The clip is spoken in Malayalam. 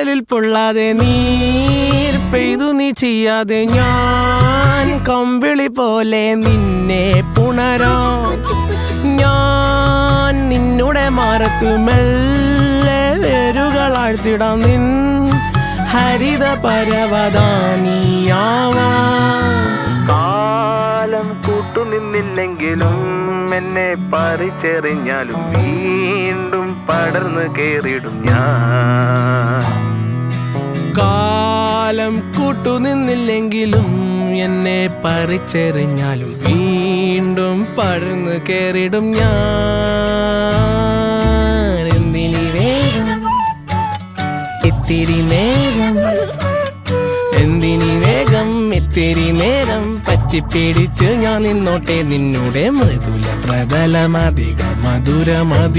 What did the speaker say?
കടലിൽ പൊള്ളാതെ നീർ പെയ്തു നീ ചെയ്യാതെ ഞാൻ കമ്പിളി പോലെ നിന്നെ പുണരാം. ഞാൻ നിന്നുടെ മാറത്തു മെല്ലെ വേരുകളാഴ്ത്തിടാം. നിൻ ഹരിത പരവതാനിയാവാം. കാലം കൂട്ടുനിന്നില്ലെങ്കിലും എന്നെ പറിച്ചെറിഞ്ഞാലും വീണ്ടും പടർന്നു കേറിടും ഞാൻ. കാലം കൂട്ടുനിന്നില്ലെങ്കിലും എന്നെ പറിച്ചെറിഞ്ഞാലും വീണ്ടും പടർന്നു കേറിടും ഞാൻ. എന്തിനി വേഗം ഇത്തിരി നേരം, എന്തിനി വേഗം ഇത്തിരി നേരം പറ്റിപ്പിടിച്ച് ഞാൻ നിന്നോട്ടെ നിന്നുടെ മൃദുല പ്രതലമധിക മധുരമതിമനോഹരം.